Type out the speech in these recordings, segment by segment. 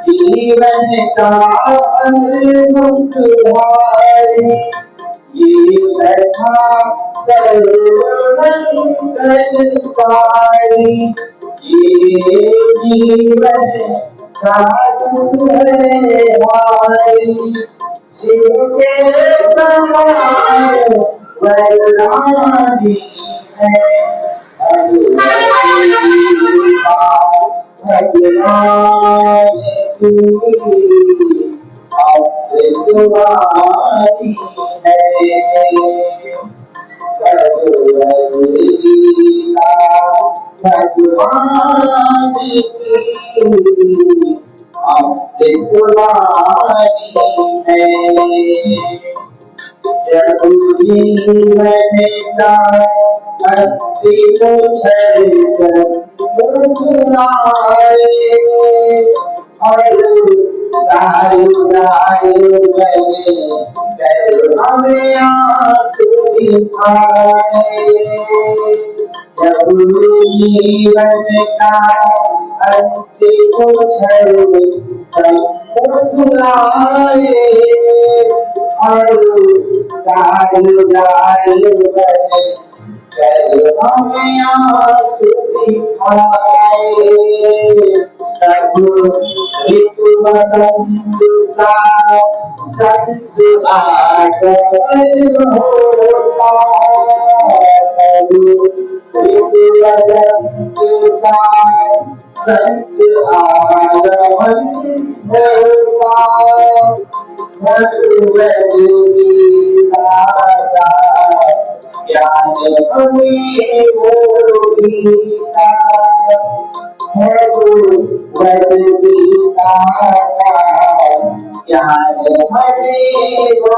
जीवन का अमृत हारी ये कथा सर्वमंगलकारी ये जीवन का दुख है भारी शिव के समान वरदानी है भगवान की अमृतवाणी है गीता भगवान की अमृतवाणी है जब जीवन का अंतिम क्षण संभलाए और दारू दारू बने कर हमें आँख दिखाए जब जीवन का अंतिम क्षण संभलाए और दारू दारू बने कर हमें आँख दिखाए सब ऋतु बसंत सा संत आगमन होता सब ऋतु बसंत सा संत आगमन होता भगवद गीता का ज्ञान हमें वो गीता भगवद गीता का ज्ञान हमें वो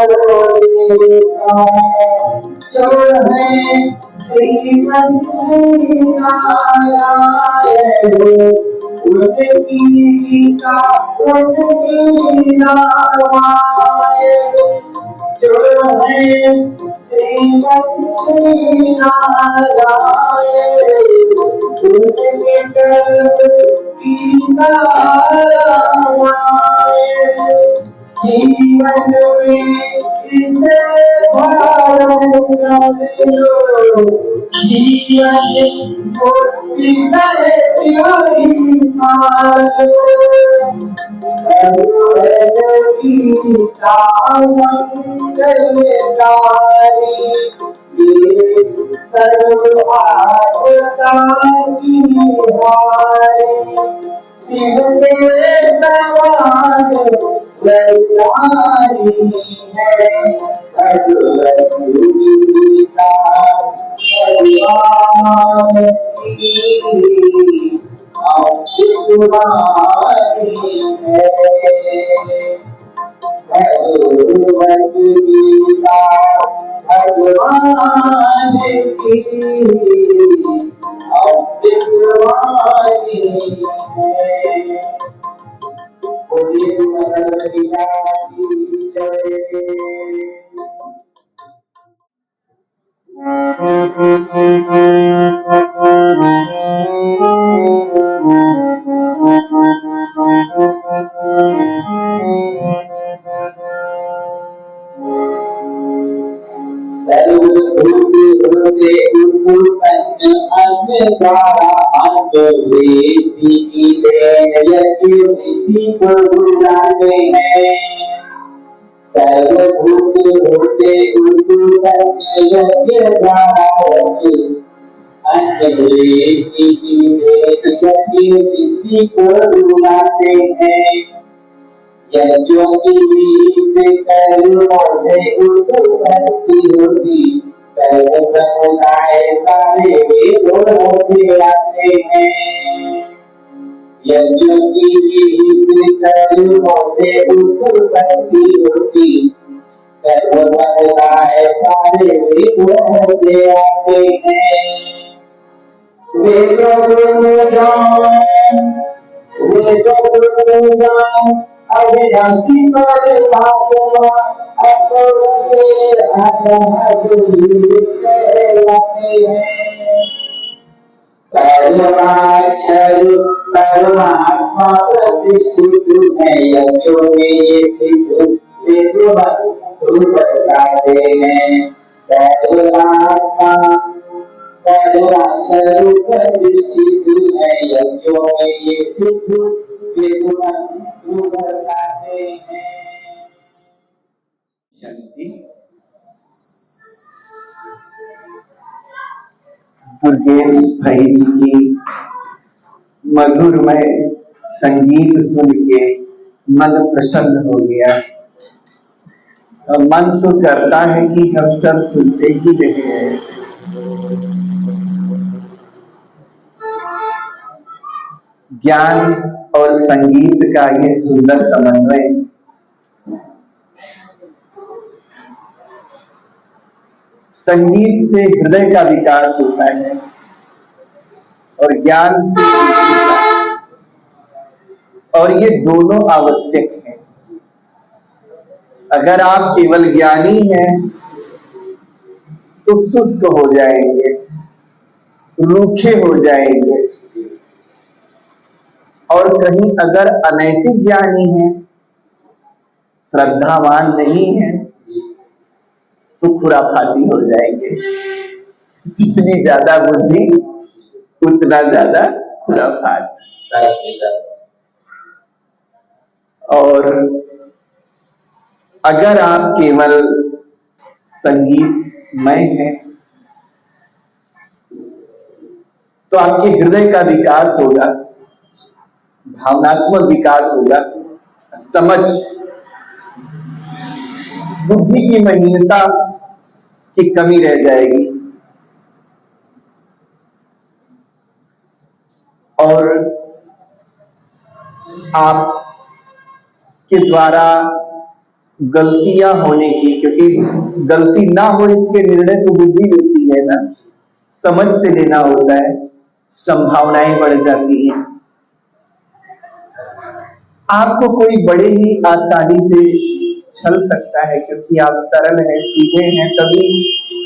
गीता जो है श्रीमन श्री नारायण उनकी गीता उनकी रामायण जो है श्रीमन श्री नारायण उनके कल्प गीता रामायण जीवन में इसे भारत लो जीवन मुक्ति गीता मंगलकारी ये सर्वार्थकारी शिव के समान वरदानी है भगवद गीता भगवान की अमृतवाणी है भगवद गीता भगवान की अमृतवाणी है बोलिए श्री भगवद गीता की जय सर्वभूत होते उत्पन्न अन्न द्वारा अंग वृष्टि की देन यज्ञ वृष्टि को बुलाते हैं सर्वभूत होते उत्पन्न यज्ञ द्वारा अन्न वृष्टि की देन यज्ञ वृष्टि को बुलाते हैं यज्ञों की रीत कर्मों से उत्पत्ति होती कर्म समुदाय सारे वेदों से आते हैं यज्ञों की रीत कर्मों से उत्पत्ति होती कर्म समुदाय सारे वेदों से आते हैं वेदों को जान अविनाशी परमात्मा अपने से कहलाते हैं परमाक्षर परमात्मा प्रतिष्ठित है, यज्ञों में ये सिद्ध विद्वंतु बताते हैं। परमात्मा परमाक्षर प्रतिष्ठित है, यज्ञों में ये सिद्ध विद्वंतु बताते हैं। शांति। दुर्गेश भाई जी की मधुरमय संगीत सुन के मन प्रसन्न हो गया। और मन तो करता है कि हम सब सुनते ही रहे। ज्ञान और संगीत का ये सुंदर समन्वय संगीत से हृदय का विकास होता है और ज्ञान से, और ये दोनों आवश्यक हैं। अगर आप केवल ज्ञानी हैं तो शुष्क हो जाएंगे, रूखे हो जाएंगे, और कहीं अगर अनैतिक ज्ञानी हैं, श्रद्धावान नहीं है, तो खुराफाती हो जाएंगे। जितनी ज्यादा बुद्धि उतना ज्यादा खुराफात। और अगर आप केवल संगीतमय हैं तो आपके हृदय का विकास होगा, भावनात्मक विकास होगा, समझ, बुद्धि की महीनता की कमी रह जाएगी, और आप के द्वारा गलतियां होने की, क्योंकि गलती ना हो इसके निर्णय तो बुद्धि लेती है ना, समझ से लेना होता है, संभावनाएं बढ़ जाती हैं। आपको कोई बड़े ही आसानी से छल सकता है क्योंकि आप सरल हैं, सीधे हैं, तभी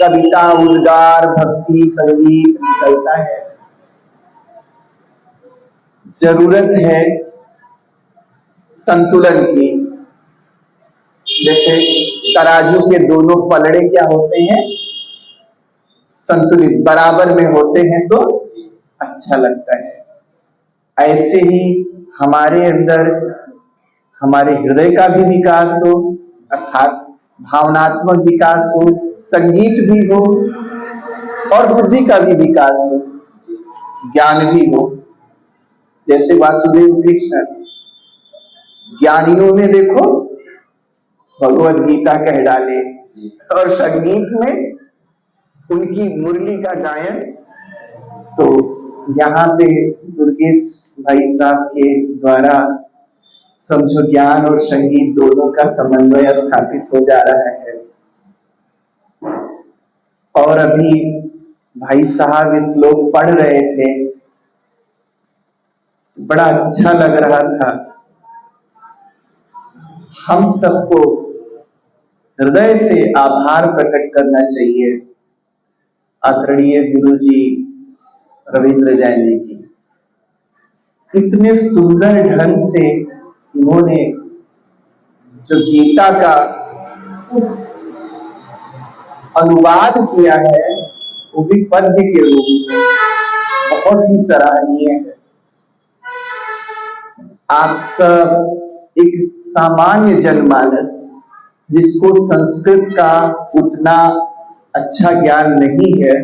कविता, उद्गार, भक्ति, संगीत निकलता है। जरूरत है संतुलन की। जैसे तराजू के दोनों पलड़े क्या होते हैं? संतुलित, बराबर में होते हैं तो अच्छा लगता है। ऐसे ही हमारे अंदर हमारे हृदय का भी विकास हो, अर्थात भावनात्मक विकास हो, संगीत भी हो, और बुद्धि का भी विकास हो, ज्ञान भी हो। जैसे वासुदेव कृष्ण ज्ञानियों में देखो भगवत गीता कह डाले, और संगीत में उनकी मुरली का गायन। तो यहाँ पे दुर्गेश भाई साहब के द्वारा समझो ज्ञान और संगीत दोनों का समन्वय स्थापित हो जा रहा है। और अभी भाई साहब इस श्लोक पढ़ रहे थे, बड़ा अच्छा लग रहा था। हम सबको हृदय से आभार प्रकट करना चाहिए आदरणीय गुरुजी रविंद्र जैन जी की। इतने सुंदर ढंग से इन्होंने जो गीता का अनुवाद किया है, वो भी पद्य के रूप में, बहुत ही सराहनीय है। आप सब एक सामान्य जनमानस जिसको संस्कृत का उतना अच्छा ज्ञान नहीं है,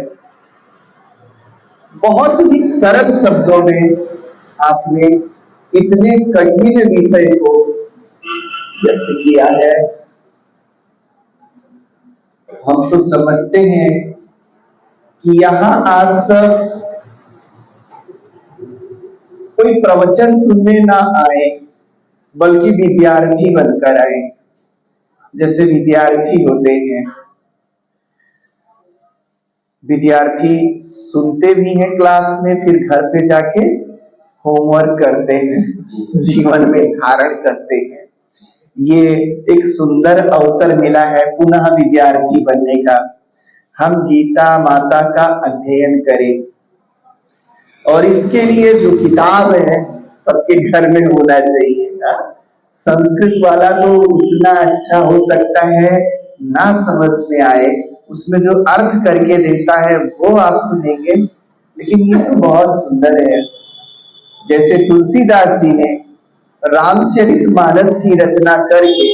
बहुत ही सरल शब्दों में आपने इतने कठिन विषय को व्यक्त किया है। हम तो समझते हैं कि यहाँ आप सब कोई प्रवचन सुनने ना आए, बल्कि विद्यार्थी बनकर आए। जैसे विद्यार्थी होते हैं, विद्यार्थी सुनते भी हैं क्लास में, फिर घर पे जाके होमवर्क करते हैं, जीवन में धारण करते हैं। ये एक सुंदर अवसर मिला है पुनः विद्यार्थी बनने का। हम गीता माता का अध्ययन करें, और इसके लिए जो किताब है सबके घर में होना चाहिए ना। संस्कृत वाला तो उतना अच्छा हो सकता है ना समझ में आए, उसमें जो अर्थ करके देता है वो आप सुनेंगे, लेकिन ये तो बहुत सुंदर है। जैसे तुलसीदास जी ने रामचरितमानस की रचना करके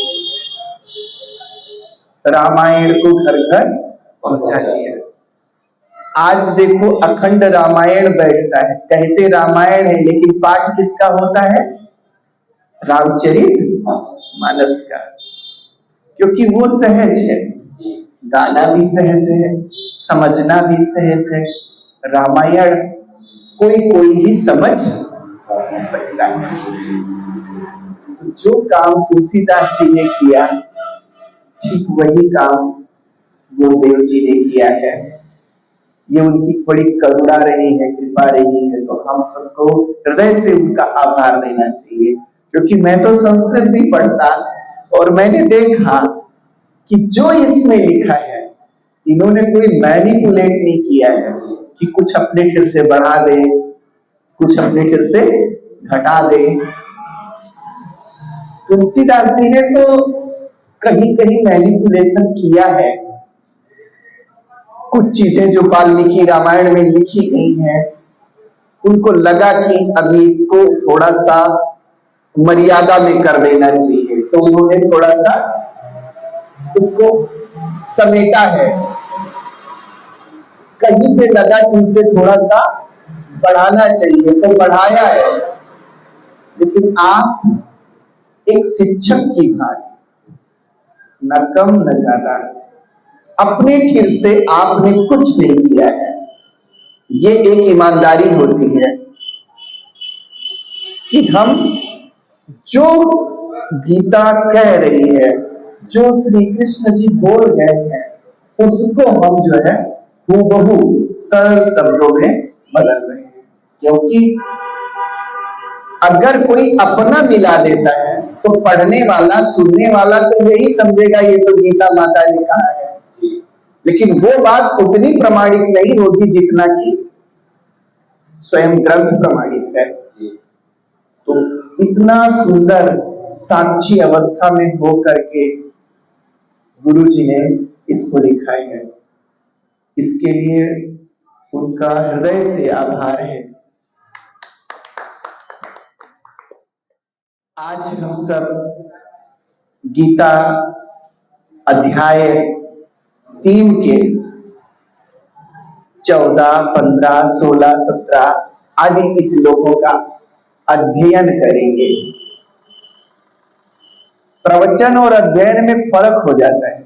रामायण को घर घर पहुंचा दिया। आज देखो अखंड रामायण बैठता है, कहते रामायण है लेकिन पाठ किसका होता है? रामचरित मानस का, क्योंकि वो सहज है, गाना भी सहज है, समझना भी सहज है। रामायण कोई कोई ही समझ सकता है। तो जो काम तुलसीदास जी ने किया ठीक वही काम गुरुदेव जी ने किया है। ये उनकी बड़ी करुणा रही है, कृपा रही है, तो हम सबको हृदय से उनका आभार देना चाहिए। क्योंकि मैं तो संस्कृत भी पढ़ता और मैंने देखा कि जो इसमें लिखा है इन्होंने कोई मैनिपुलेट नहीं किया है कि कुछ अपने फिर से बढ़ा दे, कुछ अपने फिर से घटा दे। तुलसीदास जी ने तो कहीं कहीं मैनिपुलेशन किया है। कुछ चीजें जो वाल्मीकि रामायण में लिखी गई हैं उनको लगा कि अभी इसको थोड़ा सा मर्यादा में कर देना चाहिए, तो उन्होंने थोड़ा सा उसको समेटा है। कहीं पे लगा कि इसे थोड़ा सा बढ़ाना चाहिए तो बढ़ाया है। लेकिन आप एक शिक्षक की भांति न कम न ज्यादा अपने फिर से आपने कुछ नहीं किया है। ये एक ईमानदारी होती है कि हम जो गीता कह रही है, जो श्री कृष्ण जी बोल गए हैं, उसको हम जो है हूबहू सरल शब्दों में बदल रहे हैं। क्योंकि अगर कोई अपना मिला देता है तो पढ़ने वाला सुनने वाला तो यही समझेगा ये तो गीता माता ने कहा है, लेकिन वो बात उतनी प्रमाणिक नहीं होगी जितना कि स्वयं ग्रंथ प्रमाणित है। तो इतना सुंदर साक्षी अवस्था में हो करके गुरु जी ने इसको लिखा है, इसके लिए उनका हृदय से आभार है। आज हम सब गीता अध्याय 3 के 14, 15, 16, 17 आदि इस श्लोकों का अध्ययन करेंगे। प्रवचन और अध्ययन में फर्क हो जाता है।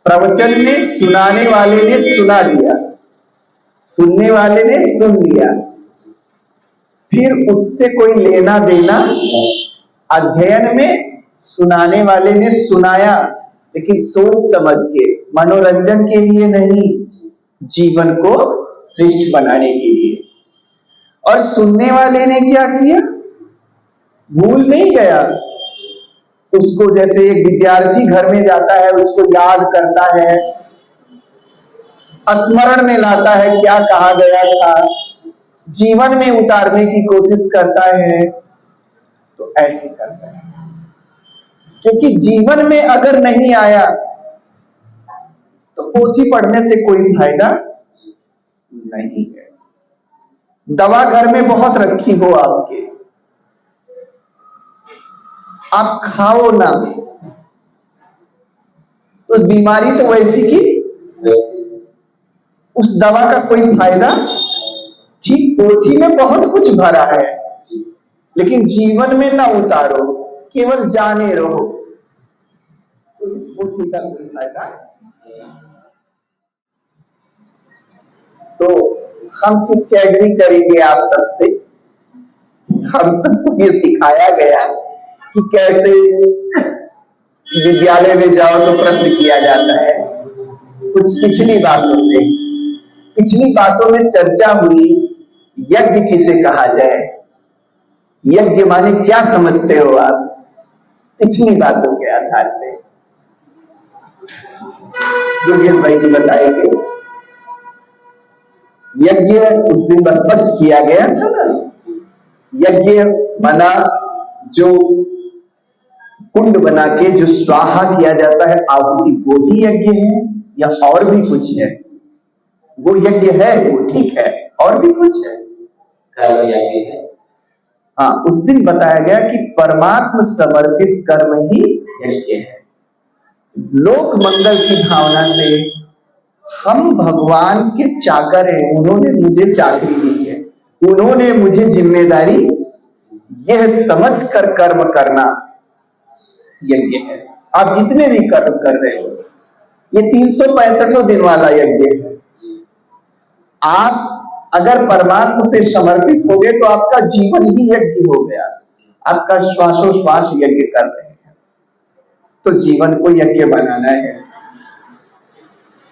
प्रवचन में सुनाने वाले ने सुना दिया, सुनने वाले ने सुन लिया, फिर उससे कोई लेना देना। अध्ययन में सुनाने वाले ने सुनाया लेकिन सोच समझ के, मनोरंजन के लिए नहीं, जीवन को श्रेष्ठ बनाने के लिए। और सुनने वाले ने क्या किया? भूल नहीं गया उसको। जैसे एक विद्यार्थी घर में जाता है, उसको याद करता है, स्मरण में लाता है क्या कहा गया था, जीवन में उतारने की कोशिश करता है, तो ऐसे करता है। क्योंकि जीवन में अगर नहीं आया तो पोथी पढ़ने से कोई फायदा नहीं है। दवा घर में बहुत रखी हो आपके, आप खाओ ना तो बीमारी तो वैसी की उस दवा का कोई फायदा। ठीक, पोथी में बहुत कुछ भरा है लेकिन जीवन में ना उतारो, केवल जाने रहो, तो इस पोथी का कोई फायदा। तो हम शिक्षा एग्री करेंगे आप सबसे। हम सबको ये सिखाया गया कि कैसे विद्यालय में जाओ तो प्रश्न किया जाता है। कुछ पिछली बातों में चर्चा हुई, यज्ञ किसे कहा जाए, यज्ञ माने क्या समझते हो आप, पिछली बातों के आधार पे दुर्गेश भाई जी बताएंगे। यज्ञ उस दिन स्पष्ट किया गया था ना। यज्ञ बना जो कुंड बना के जो स्वाहा किया जाता है आहुति, वो ही यज्ञ है या और भी कुछ है? वो यज्ञ है, वो ठीक है, और भी कुछ है? हाँ, उस दिन बताया गया कि परमात्मा समर्पित कर्म ही यज्ञ है। लोक मंगल की भावना से हम भगवान के चाकर हैं, उन्होंने मुझे चाकरी दी है, उन्होंने मुझे जिम्मेदारी, यह समझकर कर्म करना यज्ञ है। आप जितने भी कर्म कर रहे हो, ये 365 दिन वाला यज्ञ है। आप अगर परमात्मा पे समर्पित हो गए तो आपका जीवन ही यज्ञ हो गया। आपका श्वासोश्वास यज्ञ कर रहे हैं, तो जीवन को यज्ञ बनाना है।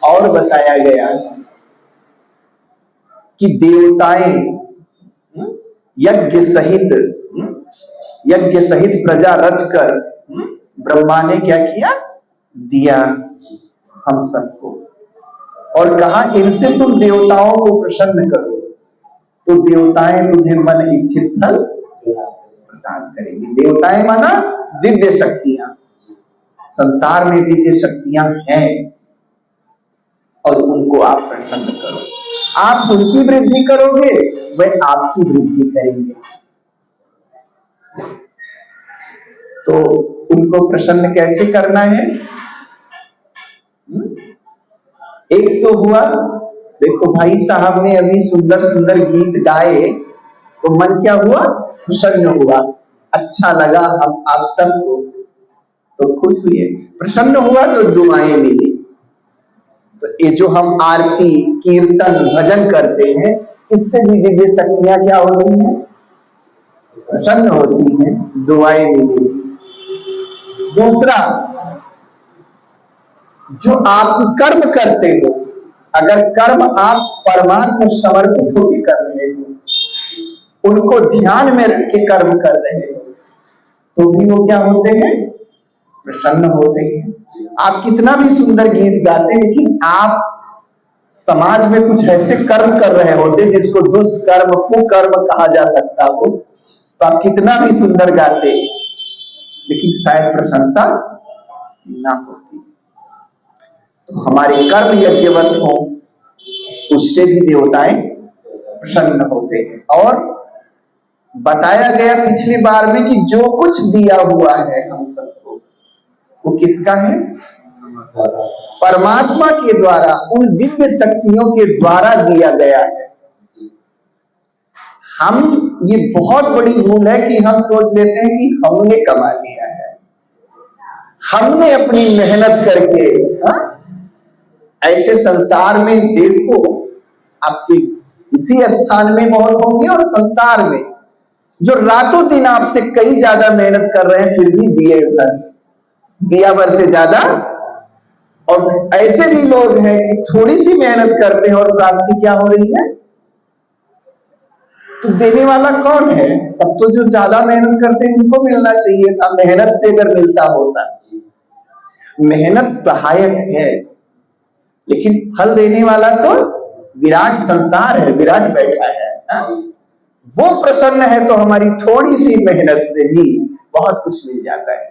और बताया गया कि देवताएं यज्ञ सहित प्रजा रचकर ब्रह्मा ने क्या किया? दिया हम सबको, और कहा इनसे तुम देवताओं को प्रसन्न करो, तो देवताएं तुम्हें मन इच्छित फल प्रदान करेंगी। देवताएं माना दिव्य शक्तियां, संसार में दिव्य शक्तियां हैं, और उनको आप प्रसन्न करो। आप उनकी वृद्धि करोगे, वह आपकी वृद्धि करेंगे। तो उनको प्रसन्न कैसे करना है? एक तो हुआ, देखो भाई साहब ने अभी सुंदर सुंदर गीत गाए, तो मन क्या हुआ? प्रसन्न हुआ, अच्छा लगा हम आप सबको, तो खुश हुए। प्रसन्न हुआ तो दुआएं मिली। तो ये जो हम आरती, कीर्तन, भजन करते हैं, इससे भी दिव्य शक्तियां क्या होती हैं? प्रसन्न होती हैं, दुआएं मिली। दूसरा, जो आप कर्म करते हो, अगर कर्म आप परमात्मा समर्पित होकर कर रहे हो, उनको ध्यान में रख के कर्म कर रहे हो, तो भी वो क्या होते हैं? प्रसन्न होते हैं। आप कितना भी सुंदर गीत गाते, लेकिन आप समाज में कुछ ऐसे कर्म कर रहे होते जिसको दुष्कर्म, कुकर्म कहा जा सकता हो, तो आप कितना भी सुंदर गाते, लेकिन शायद प्रशंसा ना होती। तो हमारे कर्म यज्ञवत हो, उससे भी देवताएं प्रसन्न होते हैं। और बताया गया पिछली बार में कि जो कुछ दिया हुआ है हम सबको, वो किसका है? परमात्मा के द्वारा, उन दिव्य शक्तियों के द्वारा दिया गया है। हम, ये बहुत बड़ी भूल है कि हम सोच लेते हैं कि हमने कमा लिया है, हमने अपनी मेहनत करके। ऐसे संसार में देखो, आपके इसी स्थान में बहुत होंगे और संसार में जो रातों दिन आपसे कई ज्यादा मेहनत कर रहे हैं, फिर भी दिया भर से ज्यादा। और ऐसे भी लोग हैं कि थोड़ी सी मेहनत करते हैं और प्राप्ति क्या हो रही है? तो देने वाला कौन है? तब तो जो ज्यादा मेहनत करते हैं उनको मिलना चाहिए था, मेहनत से अगर मिलता होता। मेहनत सहायक है, लेकिन फल देने वाला तो विराट संसार है, विराट बैठा है। वो प्रसन्न है तो हमारी थोड़ी सी मेहनत से भी बहुत कुछ मिल जाता है।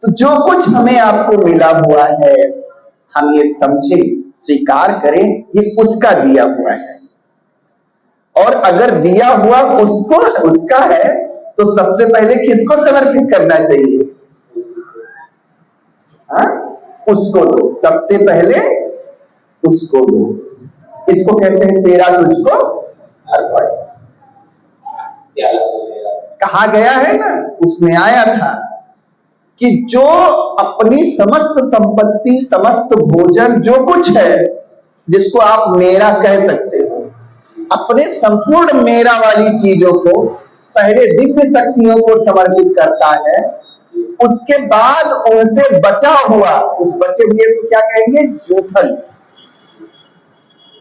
तो जो कुछ हमें आपको मिला हुआ है, हम ये समझे, स्वीकार करें, ये उसका दिया हुआ है। और अगर दिया हुआ उसका है, तो सबसे पहले किसको समर्पित करना चाहिए? उसको दो, सबसे पहले उसको दो। इसको कहते हैं तेरा तुझको अर्पण। कहा गया है ना, उसमें आया था कि जो अपनी समस्त संपत्ति, समस्त भोजन, जो कुछ है जिसको आप मेरा कह सकते हो, अपने संपूर्ण मेरा वाली चीजों को पहले दिव्य शक्तियों को समर्पित करता है। उसके बाद उनसे बचा हुआ, उस बचे हुए को क्या कहेंगे? जूठन,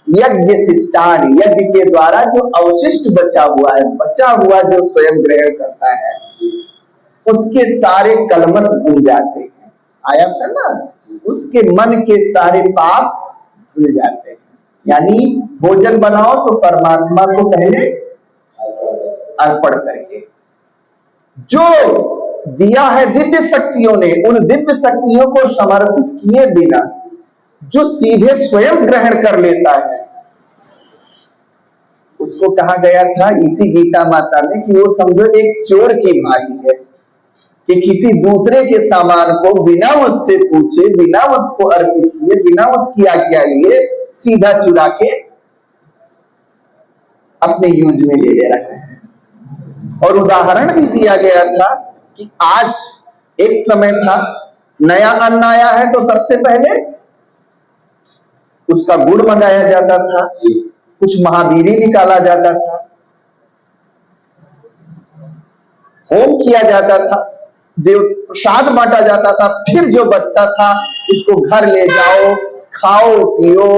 यज्ञ शिष्टान, यज्ञ के द्वारा जो अवशिष्ट बचा हुआ है, बचा हुआ जो स्वयं ग्रहण करता है, उसके सारे कलमश धुल जाते हैं। आया था ना, उसके मन के सारे पाप धुल जाते हैं। यानी भोजन बनाओ तो परमात्मा को पहले अर्पण करके। जो दिया है दिव्य शक्तियों ने, उन दिव्य शक्तियों को समर्पित किए बिना जो सीधे स्वयं ग्रहण कर लेता है, उसको कहा गया था इसी गीता माता में कि वो समझो एक चोर की भांति है कि किसी दूसरे के सामान को बिना उससे पूछे, बिना उसको अर्पित किए, बिना उसकी आज्ञा लिए सीधा चुरा के अपने यूज में ले रहा है। और उदाहरण भी दिया गया था कि आज एक समय था, नया अन्न आया है तो सबसे पहले उसका गुड़ मंगाया जाता था, कुछ महावीरी निकाला जाता था, होम किया जाता था, देव प्रसाद बांटा जाता था, फिर जो बचता था उसको घर ले जाओ, खाओ पियो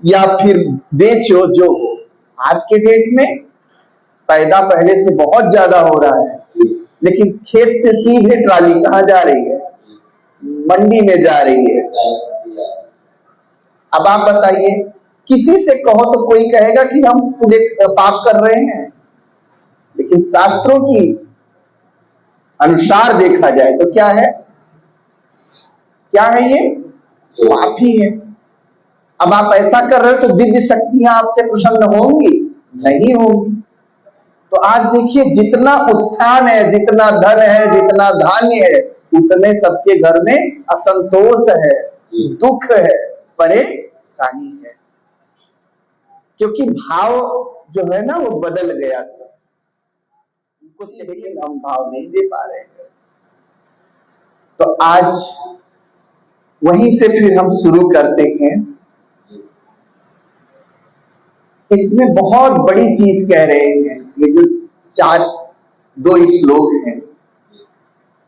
या फिर बेचो, जो हो। आज के डेट में पैदा पहले से बहुत ज्यादा हो रहा है, लेकिन खेत से सीधे ट्राली कहां जा रही है? मंडी में जा रही है। अब आप बताइए, किसी से कहो तो कोई कहेगा कि हम पूरे पाप कर रहे हैं, लेकिन शास्त्रों की अनुसार देखा जाए तो क्या है? क्या है ये? पाप ही है। अब आप ऐसा कर रहे हो तो दिव्य शक्तियां आपसे प्रसन्न होंगी? नहीं होंगी। तो आज देखिए, जितना उत्थान है, जितना धन है, जितना धान्य है, उतने सबके घर में असंतोष है, दुख है, परेशानी है, क्योंकि भाव जो है ना वो बदल गया। सब उनको चाहिए, हम भाव नहीं दे पा रहे हैं। तो आज वहीं से फिर हम शुरू करते हैं। इसमें बहुत बड़ी चीज कह रहे हैं, ये जो दो श्लोक हैं,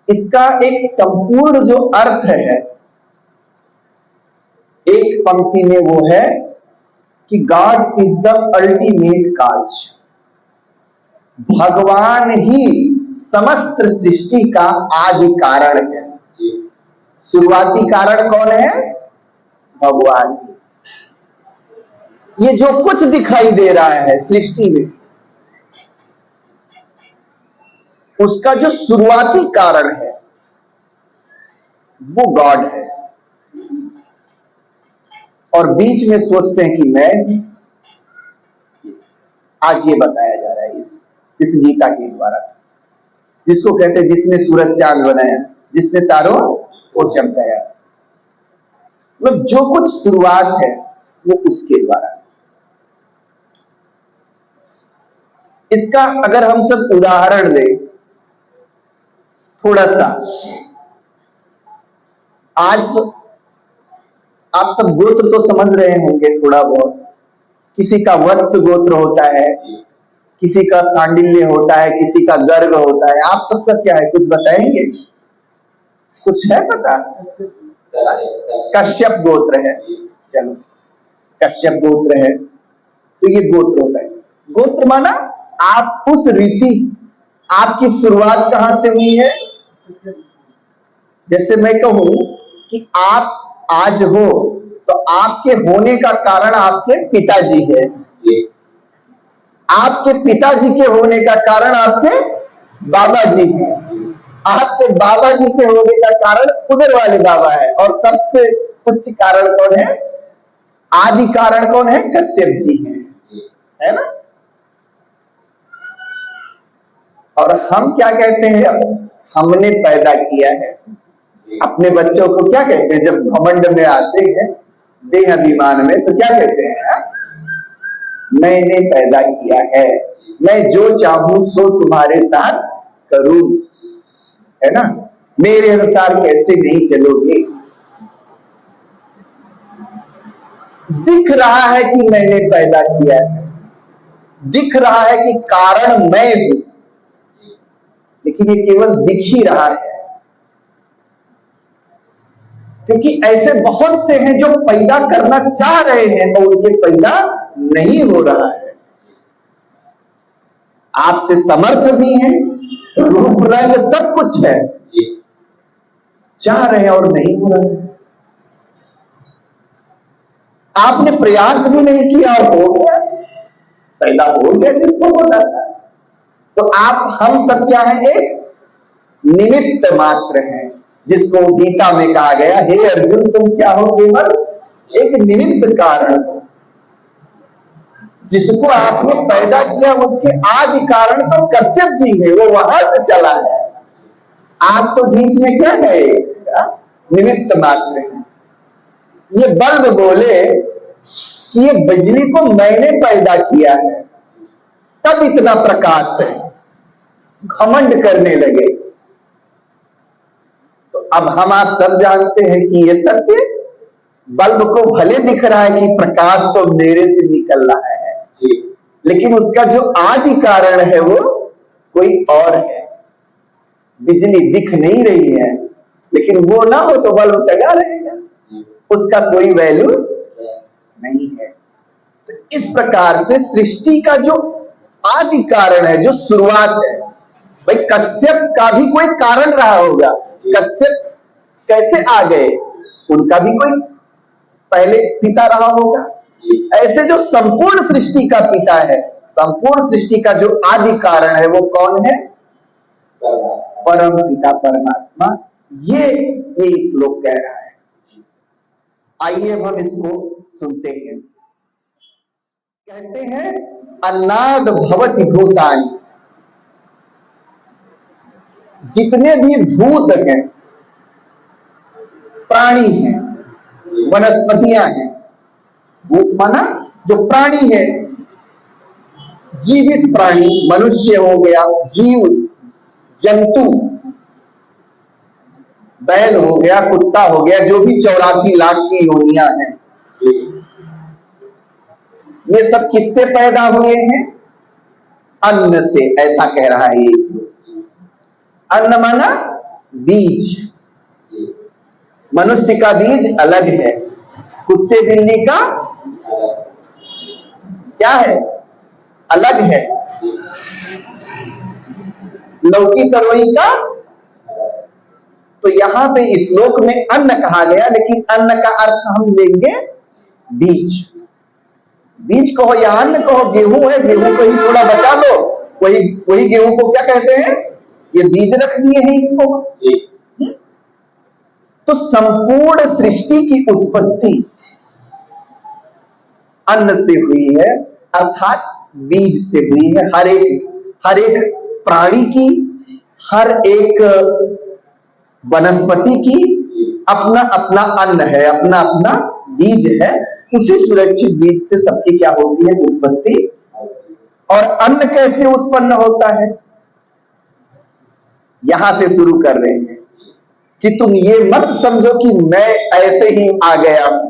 इसका एक संपूर्ण जो अर्थ है, एक पंक्ति में वो है कि गॉड इज द अल्टीमेट काज। भगवान ही समस्त सृष्टि का आदि कारण है। शुरुआती कारण कौन है? भगवान। ये जो कुछ दिखाई दे रहा है सृष्टि में, उसका जो शुरुआती कारण है वो गॉड है। और बीच में सोचते हैं कि मैं, आज ये बताया जा रहा है इस गीता के द्वारा, जिसको कहते हैं जिसने सूरज चांद बनाया, जिसने तारों को चमकाया, मतलब जो कुछ शुरुआत है वो उसके द्वारा। इसका अगर हम सब उदाहरण लें थोड़ा सा, आज आप सब गोत्र तो समझ रहे होंगे थोड़ा बहुत। किसी का वत्स गोत्र होता है, किसी का सांडिल्य होता है, किसी का गर्ग होता है। आप सबका क्या है, कुछ बताएंगे? कुछ है पता? कश्यप गोत्र है, चलो कश्यप गोत्र है, तो ये गोत्र होता है। गोत्र माना आप उस ऋषि, आपकी शुरुआत कहां से हुई है? जैसे मैं कहूं कि आप आज हो, तो आपके होने का कारण आपके पिताजी है, आपके पिताजी के होने का कारण आपके बाबा जी है, आपके बाबा जी के होने का कारण उधर वाले बाबा है, और सबसे उच्च कारण कौन है? आदि कारण कौन है? कश्यप जी है ना। और हम क्या कहते हैं? हमने पैदा किया है। अपने बच्चों को क्या कहते हैं? जब घमंड में आते हैं, देह अभिमान में, तो क्या कहते हैं? मैंने पैदा किया है, मैं जो चाहूं सो तुम्हारे साथ करूं, है ना, मेरे अनुसार कैसे नहीं चलोगे। दिख रहा है कि मैंने पैदा किया है, दिख रहा है कि कारण मैं हूं, लेकिन ये केवल दिख ही रहा है, क्योंकि ऐसे बहुत से हैं जो पैदा करना चाह रहे हैं और उनके पैदा नहीं हो रहा है। आपसे समर्थ भी है, रूप रंग सब कुछ है, चाह रहे हैं और नहीं हो रहा है। आपने प्रयास भी नहीं किया और हो गया, पैदा हो गया जिसको होना था। तो आप हम सब क्या है, एक निमित्त मात्र हैं, जिसको गीता में कहा गया, हे अर्जुन तुम क्या हो, केवल एक निमित्त कारण हो। जिसको आपने पैदा किया उसके आदि कारण तो कश्यप जी है, वो वहां से चला है। आप तो बीच में क्या है, निमित्त मात्र हैं। ये बल्ब बोले कि ये बिजली को मैंने पैदा किया है, तब इतना प्रकाश है, घमंड करने लगे। तो अब हम आप सब जानते हैं कि ये सत्य, बल्ब को भले दिख रहा है कि प्रकाश तो मेरे से निकल रहा है, लेकिन उसका जो आदि कारण है वो कोई और है। बिजली दिख नहीं रही है, लेकिन वो ना हो तो बल्ब टंगा रहेगा, उसका कोई वैल्यू नहीं है। तो इस प्रकार से सृष्टि का जो आदि कारण है, जो शुरुआत है, भाई कश्यप का भी कोई कारण रहा होगा। कश्यप कैसे आ गए, उनका भी कोई पहले पिता रहा होगा। ऐसे जो संपूर्ण सृष्टि का पिता है, संपूर्ण सृष्टि का जो आदि कारण है, वो कौन है, परम पिता परमात्मा। ये श्लोक कह रहा है। आइए अब हम इसको सुनते हैं। कहते हैं अन्नाद भवति भूतानि, जितने भी भूत हैं, प्राणी हैं, वनस्पतियां हैं, भूत माना जो प्राणी है, जीवित प्राणी, मनुष्य हो गया, जीव जंतु, बैल हो गया, कुत्ता हो गया, जो भी 84 लाख की योनियां हैं, ये सब किससे पैदा हुए हैं, अन्न से। ऐसा कह रहा है ये इसमें। अन्न माना बीज। मनुष्य का बीज अलग है, कुत्ते बिल्ली का क्या है, अलग है, लौकी तरोई का। तो यहां पे इस श्लोक में अन्न कहा गया, लेकिन अन्न का अर्थ हम लेंगे बीज। बीज कहो या अन्न कहो, गेहूं है, गेहूं को ही थोड़ा बचा लो, वही गेहूं को क्या कहते हैं, ये बीज रख दिए हैं इसको। तो संपूर्ण सृष्टि की उत्पत्ति अन्न से हुई है, अर्थात बीज से हुई है। हर एक प्राणी की, हर एक वनस्पति की अपना अपना अन्न है, अपना अपना बीज है। उसी सुरक्षित बीज से सबकी क्या होती है, उत्पत्ति। और अन्न कैसे उत्पन्न होता है, यहां से शुरू कर रहे हैं कि तुम ये मत समझो कि मैं ऐसे ही आ गया हूं।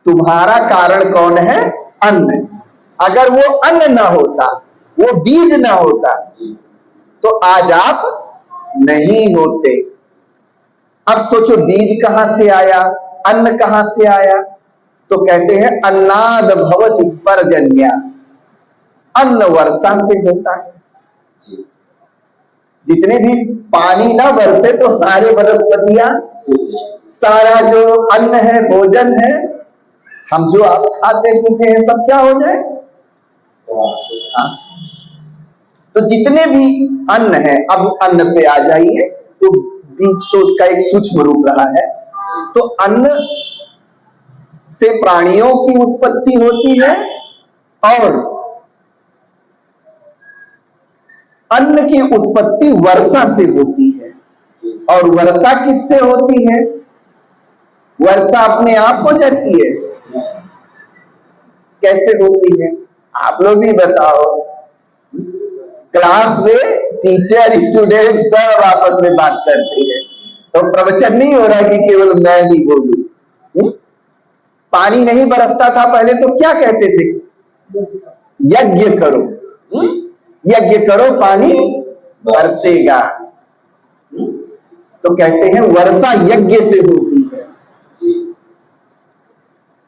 तुम्हारा कारण कौन है, अन्न। अगर वो अन्न ना होता, वो बीज ना होता, तो आज आप नहीं होते। अब सोचो बीज कहां से आया, अन्न कहां से आया। तो कहते हैं अन्नाद भवति पर्जन्या, अन्न वर्षा से होता है। जितने भी पानी ना बरसे तो सारे वनस्पतियां, सारा जो अन्न है, भोजन है, हम जो आप खाते पीते हैं, सब क्या हो जाए। तो जितने भी अन्न है, अब अन्न पे आ जाइए। तो बीज तो उसका एक सूक्ष्म रूप रहा है। तो अन्न से प्राणियों की उत्पत्ति होती है, और अन्न की उत्पत्ति वर्षा से होती है। और वर्षा किससे होती है, वर्षा अपने आप हो जाती है, कैसे होती है, आप लोग भी बताओ। क्लास में टीचर स्टूडेंट सब आपस में बात करते हैं, तो प्रवचन नहीं हो रहा कि केवल मैं ही बोलूं। पानी नहीं बरसता था पहले, तो क्या कहते थे, यज्ञ करो, यज्ञ करो पानी बरसेगा। तो कहते हैं वर्षा यज्ञ से होती है।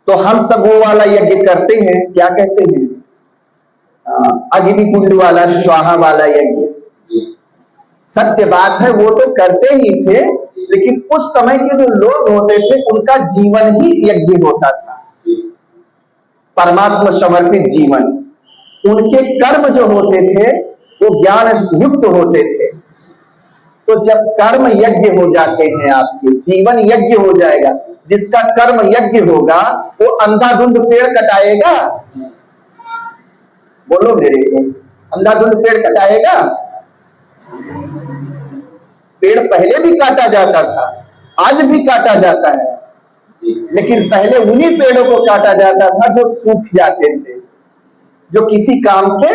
तो हम सब वो वाला यज्ञ करते हैं, क्या कहते हैं, अग्निकुंड वाला, स्वाहा वाला यज्ञ। सत्य बात है, वो तो करते ही थे, लेकिन उस समय के जो लोग होते थे उनका जीवन ही यज्ञ होता था। परमात्मा समर्पित जीवन, उनके कर्म जो होते थे वो ज्ञान युक्त होते थे। तो जब कर्म यज्ञ हो जाते हैं, आपके जीवन यज्ञ हो जाएगा। जिसका कर्म यज्ञ होगा वो अंधाधुंध पेड़ कटाएगा? बोलो मेरे को, अंधाधुंध पेड़ कटाएगा? पेड़ पहले भी काटा जाता था, आज भी काटा जाता है, लेकिन पहले उन्हीं पेड़ों को काटा जाता था जो सूख जाते थे, जो किसी काम के,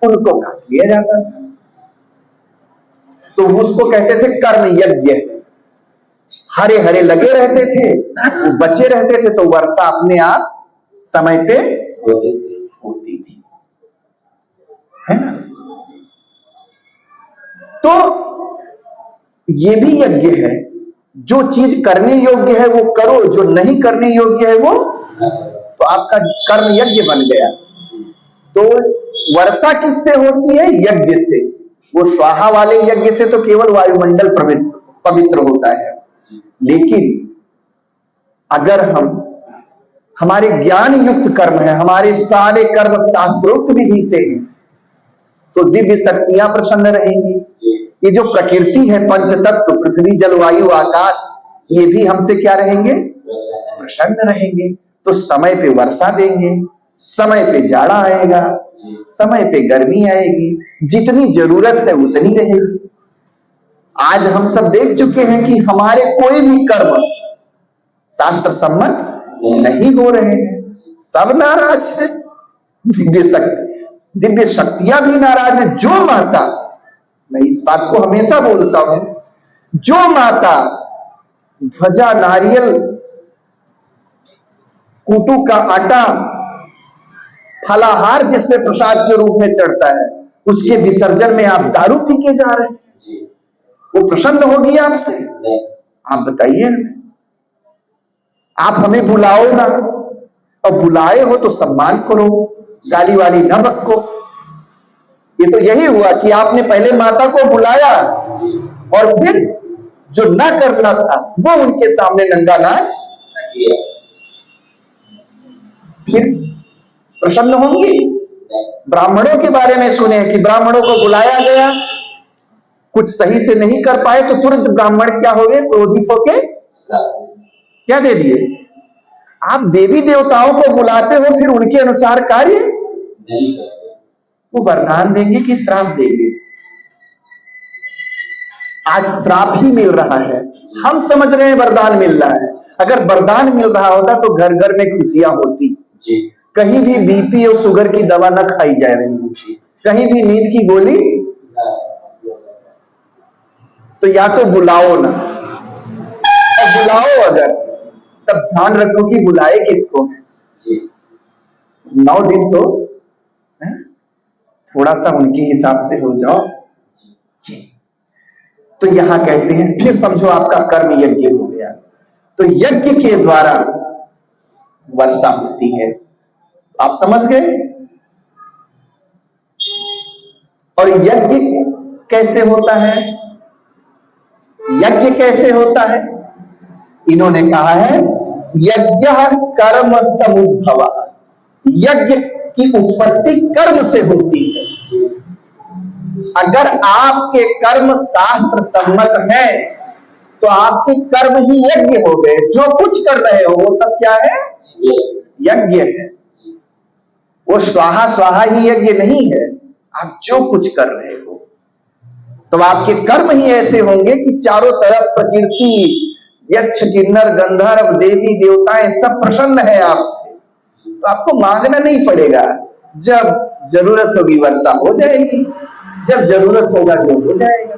उनको काट लिया जाता था। तो उसको कहते थे कर्म यज्ञ। हरे हरे लगे रहते थे, वो बचे रहते थे, तो वर्षा अपने आप समय पे होती थी, है ना। तो ये भी यज्ञ है, जो चीज करने योग्य है वो करो, जो नहीं करने योग्य है वो, तो आपका कर्म यज्ञ बन गया। तो वर्षा किससे होती है? यज्ञ से। वो स्वाहा वाले यज्ञ से तो केवल वायुमंडल पवित्र होता है, लेकिन अगर हमारे ज्ञान युक्त कर्म है, हमारे सारे कर्म शास्त्रोक्त विधि से हैं, तो दिव्य शक्तियां प्रसन्न रहेंगी। ये जो प्रकृति है, पंच तत्व, पृथ्वी जल वायु आकाश, ये भी हमसे क्या रहेंगे? प्रसन्न रहेंगे। तो समय पे वर्षा देंगे, समय पे जाड़ा आएगा, समय पे गर्मी आएगी, जितनी जरूरत है उतनी रहेगी। आज हम सब देख चुके हैं कि हमारे कोई भी कर्म शास्त्र सम्मत नहीं हो रहे हैं, सब नाराज है। दिव्य शक्तियां भी नाराज है। जो माता, मैं इस बात को हमेशा बोलता हूं, जो माता ध्वजा, नारियल, कूटू का आटा, फलाहार जिससे प्रसाद के रूप में चढ़ता है, उसके विसर्जन में आप दारू पी के जा रहे हैं, वो प्रसन्न होगी आपसे? आप बताइए। आप हमें बुलाओ ना, और बुलाए हो तो सम्मान करो, गाली वाली न बको। ये तो यही हुआ कि आपने पहले माता को बुलाया और फिर जो ना करना था वो उनके सामने नंगा नाच किया, फिर प्रसन्न होंगी? ब्राह्मणों के बारे में सुने कि ब्राह्मणों को बुलाया गया, कुछ सही से नहीं कर पाए तो तुरंत ब्राह्मण क्या हो गए? क्रोधित होके क्या दे दिए? आप देवी देवताओं को बुलाते हो, फिर उनके अनुसार कार्य नहीं करते, वो वरदान देंगे कि श्राप देंगे? आज श्राप ही मिल रहा है, हम समझ रहे हैं वरदान मिल रहा है। अगर वरदान मिल रहा होता तो घर घर में खुशियां होती जी। कहीं भी बीपी और शुगर की दवा न खाई जा रही होती, कहीं भी नींद की गोली, तो या तो बुलाओ ना, और बुलाओ अगर, तब ध्यान रखो कि बुलाए किसको जी। 9 दिन तो थोड़ा सा उनके हिसाब से हो जाओ जी। तो यहां कहते हैं, फिर समझो आपका कर्म यज्ञ हो गया, तो यज्ञ के द्वारा वर्षा होती है। आप समझ गए? और यज्ञ कैसे होता है? यज्ञ कैसे होता है? इन्होंने कहा है यज्ञ कर्म समुद्भव, यज्ञ की उत्पत्ति कर्म से होती है। अगर आपके कर्म शास्त्र सम्मत है तो आपके कर्म ही यज्ञ हो गए। जो कुछ कर रहे हो वो सब क्या है? यज्ञ है। वो स्वाहा स्वाहा ही यज्ञ नहीं है। आप जो कुछ कर रहे हो तो आपके कर्म ही ऐसे होंगे कि चारों तरफ प्रकृति, यक्ष, किन्नर, गंधर्व, देवी देवताएं सब प्रसन्न है आपसे, तो आपको मांगना नहीं पड़ेगा। जब जरूरत होगी वर्षा हो जाएगी, जब जरूरत होगा जो हो जाएगा।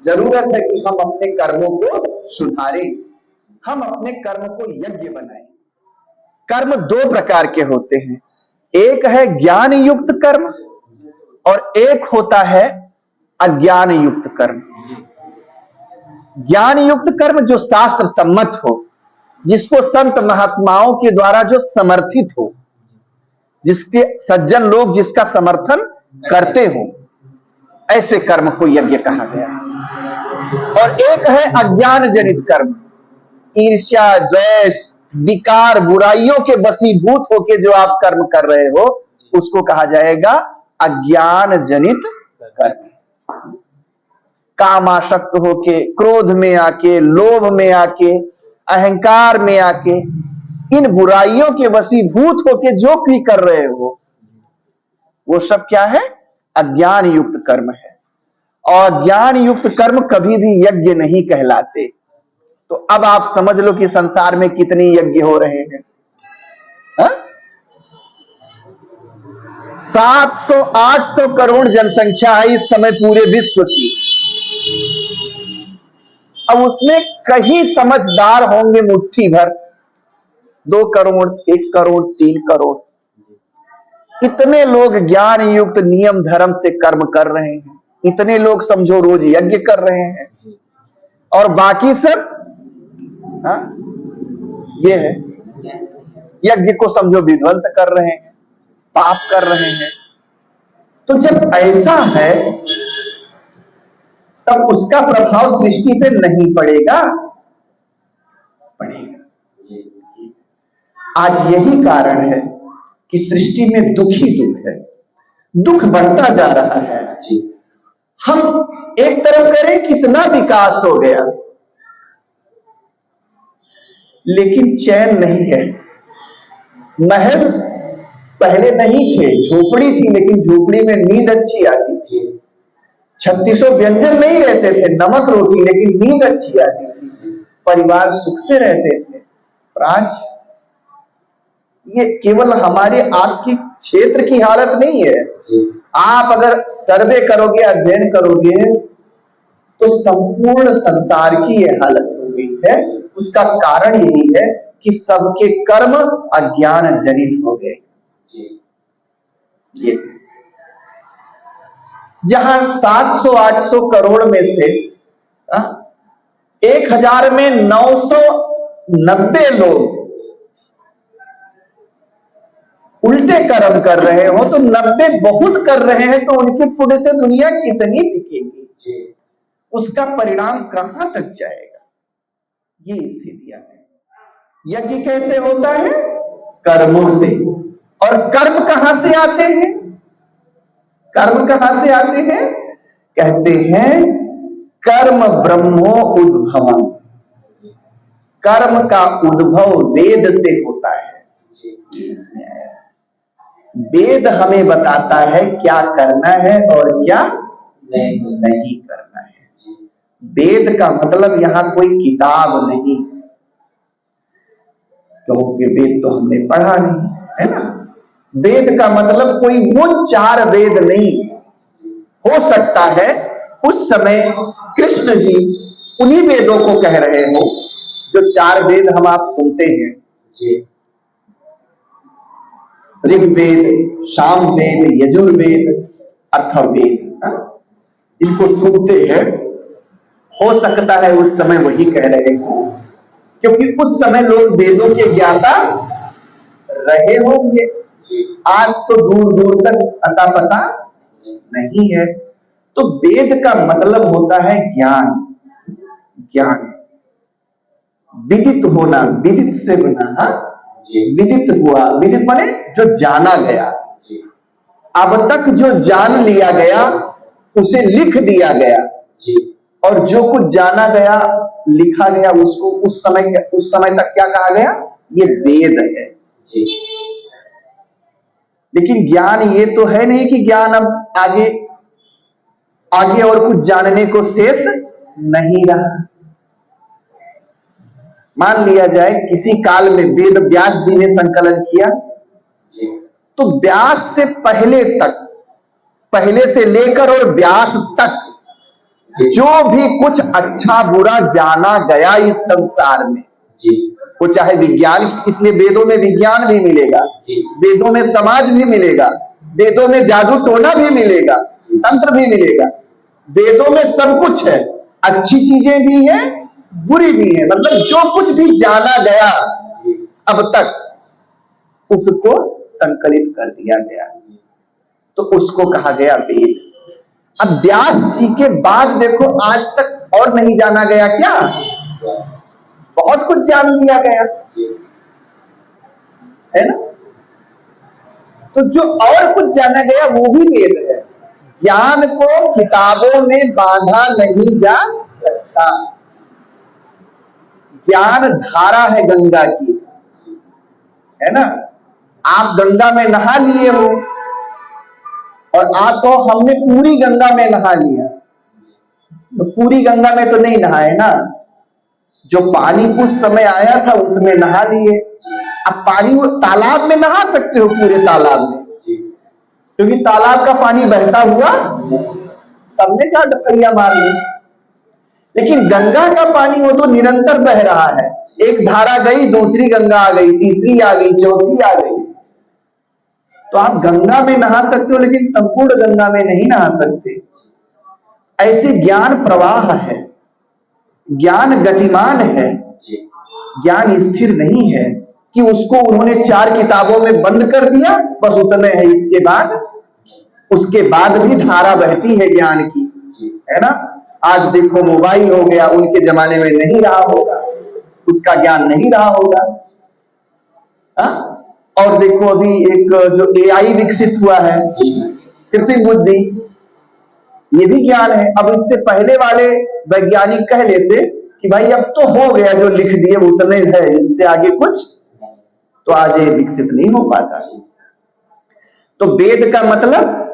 जरूरत है कि हम अपने कर्मों को सुधारें, हम अपने कर्म को यज्ञ बनाएं। कर्म 2 प्रकार के होते हैं, एक है ज्ञान युक्त कर्म और एक होता है अज्ञान युक्त कर्म। ज्ञान युक्त कर्म जो शास्त्र सम्मत हो, जिसको संत महात्माओं के द्वारा जो समर्थित हो, जिसके सज्जन लोग जिसका समर्थन करते हो, ऐसे कर्म को यज्ञ कहा गया। और एक है अज्ञान जनित कर्म, ईर्ष्या, द्वेष, विकार बुराइयों के वशीभूत होके जो आप कर्म कर रहे हो, उसको कहा जाएगा अज्ञान जनित कर्म। कामासक्त होके, क्रोध में आके, लोभ में आके, अहंकार में आके, इन बुराइयों के वशीभूत होके जो भी कर रहे हो, वो सब क्या है? अज्ञान युक्त कर्म है। और ज्ञान युक्त कर्म कभी भी यज्ञ नहीं कहलाते। तो अब आप समझ लो कि संसार में कितनी यज्ञ हो रहे हैं। 700-800 करोड़ जनसंख्या है इस समय पूरे विश्व की। अब उसमें कहीं समझदार होंगे मुट्ठी भर, 2 करोड़, 1 करोड़, 3 करोड़। इतने लोग ज्ञान युक्त नियम धर्म से कर्म कर रहे हैं। इतने लोग समझो रोज यज्ञ कर रहे हैं, और बाकी सब ये है, यज्ञ को समझो विध्वंस कर रहे हैं, पाप कर रहे हैं। तो जब ऐसा है तब उसका प्रभाव सृष्टि पे नहीं पड़ेगा? पड़ेगा। आज यही कारण है कि सृष्टि में दुख ही दुख है, दुख बढ़ता जा रहा है। हम एक तरफ करें कितना विकास हो गया, लेकिन चैन नहीं है। महल पहले नहीं थे, झोपड़ी थी, लेकिन झोपड़ी में नींद अच्छी आती थी। 3600 व्यंजन नहीं रहते थे, नमक रोटी, लेकिन नींद अच्छी आती थी। परिवार सुख से रहते थे। आज ये केवल हमारे आपकी क्षेत्र की हालत नहीं है। आप अगर सर्वे करोगे, अध्ययन करोगे, तो संपूर्ण संसार की यह हालत हो गई है। उसका कारण यही है कि सबके कर्म अज्ञान जनित हो गए। ये जहां 700-800 करोड़ में से 1000 में 990 लोग उल्टे कर्म कर रहे हो, तो 90 बहुत कर रहे हैं, तो उनके पुण्य से दुनिया कितनी टिकेगी? उसका परिणाम कहां तक जाएगा? ये स्थितियां है। यज्ञ कैसे होता है? कर्मों से। और कर्म कहां से आते हैं? कर्म कहां से आते हैं? कहते हैं कर्म ब्रह्मो उद्भवम्। कर्म का उद्भव वेद से होता है। वेद हमें बताता है क्या करना है और क्या नहीं करना है। वेद का मतलब यहां कोई किताब नहीं, क्योंकि वेद तो हमने पढ़ा नहीं है ना। वेद का मतलब कोई वो 4 वेद नहीं। हो सकता है उस समय कृष्ण जी उन्हीं वेदों को कह रहे हो जो 4 वेद हम आप सुनते हैं, ऋग्वेद, सामवेद, यजुर्वेद, अथर्ववेद, इनको सुनते हैं। हो सकता है उस समय वही कह रहे हो, क्योंकि उस समय लोग वेदों के ज्ञाता रहे होंगे। आज तो दूर दूर तक अता पता नहीं है। तो वेद का मतलब होता है ज्ञान। ज्ञान विदित होना, विदित से बना, विदित हुआ। विदित माने जो जाना गया। अब तक जो जान लिया गया उसे लिख दिया गया, और जो कुछ जाना गया, लिखा गया, उसको उस समय तक क्या कहा गया? ये वेद है। लेकिन ज्ञान ये तो है नहीं कि ज्ञान अब आगे और कुछ जानने को शेष नहीं रहा। मान लिया जाए किसी काल में वेद व्यास जी ने संकलन किया, तो व्यास से पहले तक, पहले से लेकर और व्यास तक जो भी कुछ अच्छा बुरा जाना गया इस संसार में, वो चाहे विज्ञान, इसलिए वेदों में विज्ञान भी मिलेगा, वेदों में समाज भी मिलेगा, वेदों में जादू टोना भी मिलेगा, तंत्र भी मिलेगा। वेदों में सब कुछ है, अच्छी चीजें भी हैं, बुरी भी है। मतलब जो कुछ भी जाना गया अब तक, उसको संकलित कर दिया गया, तो उसको कहा गया वेद। अब व्यास जी के बाद देखो आज तक और नहीं जाना गया क्या? बहुत कुछ जान लिया गया। है ना। तो जो और कुछ जाना गया वो भी वेद है। ज्ञान को किताबों में बांधा नहीं जा सकता। ज्ञान धारा है गंगा की, है ना। आप गंगा में नहा लिए हो और आप तो हमने पूरी गंगा में नहा लिया, तो पूरी गंगा में तो नहीं नहाए ना, जो पानी उस समय आया था उसमें नहा लिए। अब पानी वो तालाब में नहा सकते हो, पूरे तालाब में, क्योंकि तालाब का पानी बहता हुआ सबने क्या डुबकियां मार ली। लेकिन गंगा का पानी वो तो निरंतर बह रहा है, एक धारा गई दूसरी गंगा आ गई, तीसरी आ गई, चौथी आ गई। तो आप गंगा में नहा सकते हो लेकिन संपूर्ण गंगा में नहीं नहा सकते। ऐसे ज्ञान प्रवाह है, ज्ञान गतिमान है, ज्ञान स्थिर नहीं है कि उसको उन्होंने 4 किताबों में बंद कर दिया बस उतने है। इसके बाद उसके बाद भी धारा बहती है ज्ञान की, है ना। आज देखो मोबाइल हो गया, उनके जमाने में नहीं रहा होगा, उसका ज्ञान नहीं रहा होगा। हा? और देखो अभी एक जो AI विकसित हुआ है, कृत्रिम बुद्धि, ये भी ज्ञान है। अब इससे पहले वाले वैज्ञानिक कह लेते कि भाई अब तो हो गया, जो लिख दिए उतने है, इससे आगे कुछ तो आज ये विकसित नहीं हो पाता। तो वेद का मतलब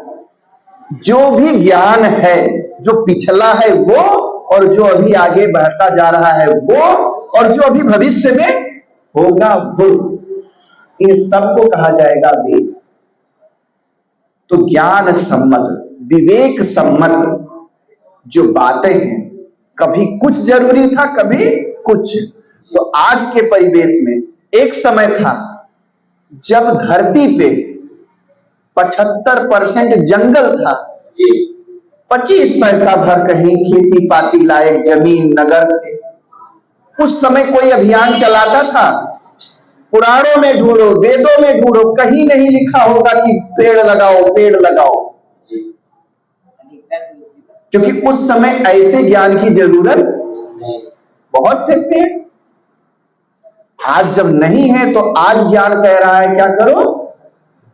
जो भी ज्ञान है, जो पिछला है वो, और जो अभी आगे बढ़ता जा रहा है वो, और जो अभी भविष्य में होगा वो, इन सबको कहा जाएगा वेद। तो ज्ञान सम्मत, विवेक सम्मत जो बातें हैं, कभी कुछ जरूरी था कभी कुछ। तो आज के परिवेश में एक समय था जब धरती पे 75% जंगल था, 25 पैसा भर कहीं खेती पाती लायक जमीन नगर थे। उस समय कोई अभियान चलाता था, पुराणों में ढूंढो, वेदों में ढूंढो, कहीं नहीं लिखा होगा कि पेड़ लगाओ पेड़ लगाओ, क्योंकि उस समय ऐसे ज्ञान की जरूरत बहुत थे पेड़। आज जब नहीं है तो आज ज्ञान कह रहा है क्या करो,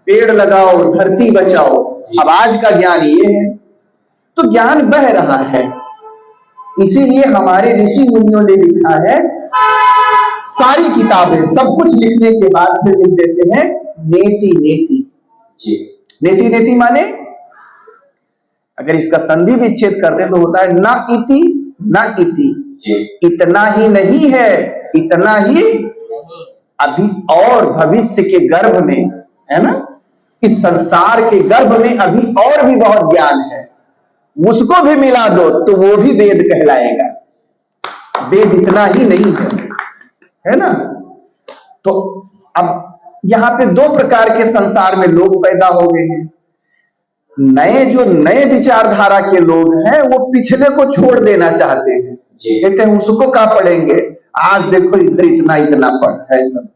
पेड़ लगाओ, धरती बचाओ। अब आज का ज्ञान ये है। तो ज्ञान बह रहा है, इसीलिए हमारे ऋषि मुनियों ने लिखा है, सारी किताबें सब कुछ लिखने के बाद फिर लिख देते हैं नेति नेति। नेति नेति माने अगर इसका संधि विच्छेद कर दे तो होता है ना इति ना इति, इतना ही नहीं है, इतना ही अभी और भविष्य के गर्भ में, है ना, इस संसार के गर्भ में अभी और भी बहुत ज्ञान है, उसको भी मिला दो तो वो भी वेद कहलाएगा। वेद इतना ही नहीं है ना। तो अब यहां पे 2 प्रकार के संसार में लोग पैदा हो गए हैं। जो नए विचारधारा के लोग हैं वो पिछले को छोड़ देना चाहते हैं, कहते हैं उसको क्या पढ़ेंगे, आज देखो इधर इतना इतना पढ़ है सब।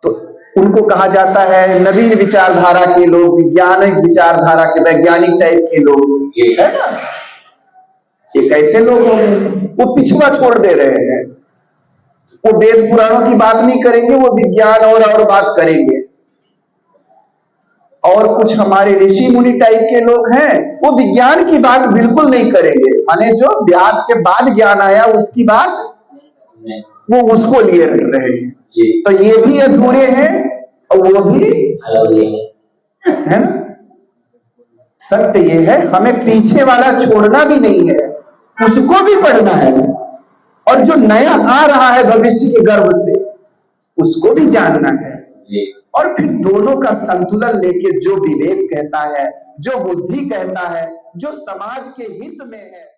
तो उनको कहा जाता है नवीन विचारधारा के लोग, वैज्ञानिक विचारधारा के वैज्ञानिक टाइप के लोग, ये है ना। ये कैसे लोग होंगे, वो पिछवा छोड़ दे रहे हैं, वो वेद पुराणों की बात नहीं करेंगे, वो विज्ञान और बात करेंगे। और कुछ हमारे ऋषि मुनि टाइप के लोग हैं, वो विज्ञान की बात बिल्कुल नहीं करेंगे, माने जो व्यास के बाद ज्ञान आया उसकी बात वो उसको लिए रह रहे हैं। तो ये भी अधूरे हैं और वो भी है ना। सत्य ये है, हमें पीछे वाला छोड़ना भी नहीं है, उसको भी पढ़ना है, और जो नया आ रहा है भविष्य के गर्भ से उसको भी जानना है। और फिर दोनों का संतुलन लेके जो विवेक कहता है, जो बुद्धि कहता है, जो समाज के हित में है।